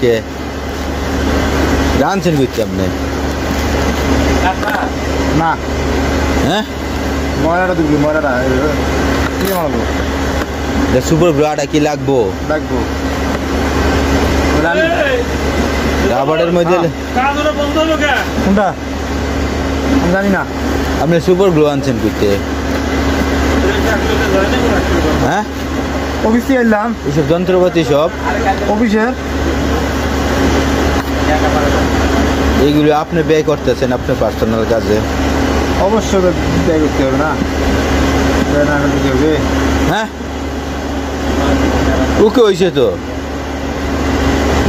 কে জানছেন করতে আপনি না হ্যাঁ ময়রাটা দিবি ময়রাটা কি মারবো সুপার গ্লোটা কি লাগবো লাগবো রাবারের মধ্যে কোনটা আমি জানি না আপনি সুপার গ্লো আনছেন করতে হ্যাঁ অফিসে এলাম এইসব যন্ত্রপাতি সব অফিসে এইগুলো আপনি ব্যয় করতেছেন আপনার পার্সোনাল কাজে অবশ্যই ব্যয় করতে হবে না ব্যয় না করতে হবে হ্যাঁ ওকে হয়েছে তো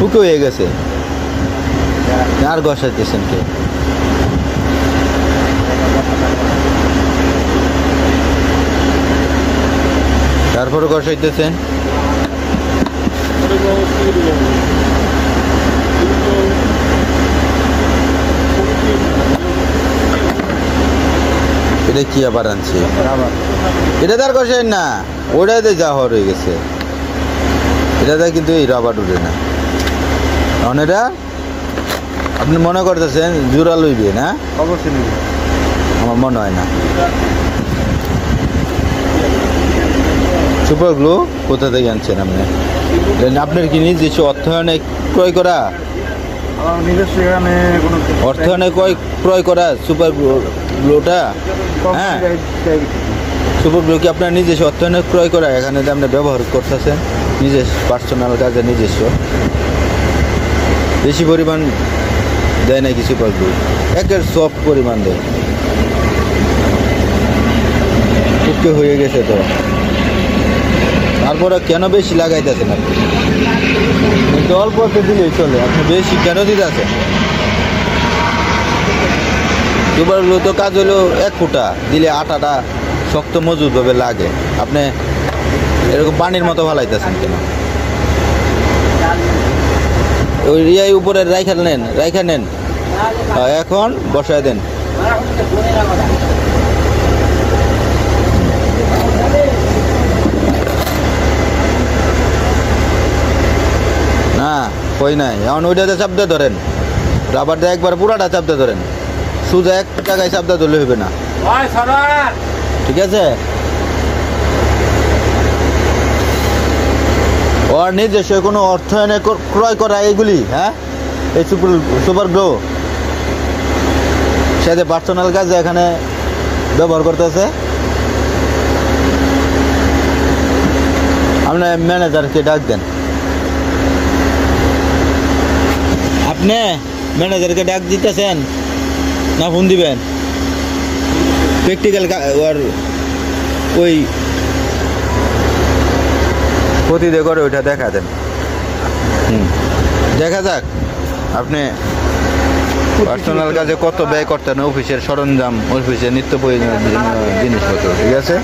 ওকে হয়ে গেছে আর ঘষাইতেছেন কে তারপরে ঘষাইতেছেন এটা কি আবার আনছে এটা তার ঘষাই না ওটাতে যা হয়ে গেছে এটাতে কিন্তু এই রাবার উঠে না কারণ এটা আপনি মনে করতেছেন জোড়া লইবে না অবশ্যই নিবি আমার মনে হয় না সুপার গ্লো কোথা থেকে আনছেন আপনি আপনার কি নিজস্ব অর্থায়নে ক্রয় করা আমার নিজস্ব এখানে কোনো অর্থায়নে ক্রয় করা সুপার গ্লোটা হ্যাঁ সুপার গ্লো কি আপনার নিজস্ব অর্থায়নে ক্রয় করা এখানে যে আপনি ব্যবহার করতেছেন নিজস্ব পার্সোনাল কাজে নিজস্ব বেশি পরিমাণ দেয় নাকি সুপার গ্লো একের সফট পরিমাণ দেয় উঠকে হয়ে গেছে তো তারপরে কেন বেশি লাগাইতেছেন আপনি কিন্তু অল্পতে দিলেই চলে আপনি বেশি কেন দিতেছেন সুপার গ্লো তো কাজ হলো 1 ফুটা দিলে আটাটা শক্ত মজবুতভাবে লাগে আপনি এরকম পানির মতো ভালাইতেছেন কেন ওই রিয়াই উপরে রাইখা নেন এখন বসায় দেন না কই নাই এখন ওইটাতে চাপতে ধরেন রাবারটা একবার পুরাটা চাপতে ধরেন শুধু এক জায়গায় চাপতে ধরলে হবে না ঠিক আছে ওর নিজস্ব কোনো অর্থায়নে ক্রয় করা এগুলি হ্যাঁ এই সুপার গ্লো সাথে পার্সোনাল কাজে এখানে ব্যবহার করতেছে আপনার ম্যানেজারকে ডাক দেন আপনি ম্যানেজারকে ডাক দিতেছেন না ফোন দিবেন প্র্যাকটিক্যাল ওর ওই প্রতিদে করে ওইটা দেখা দেন দেখা যাক আপনি পার্সোনাল কাজে কত ব্যয় করতেন অফিসের সরঞ্জাম অফিসের নিত্য প্রয়োজনীয় জিনিসপত্র ঠিক আছে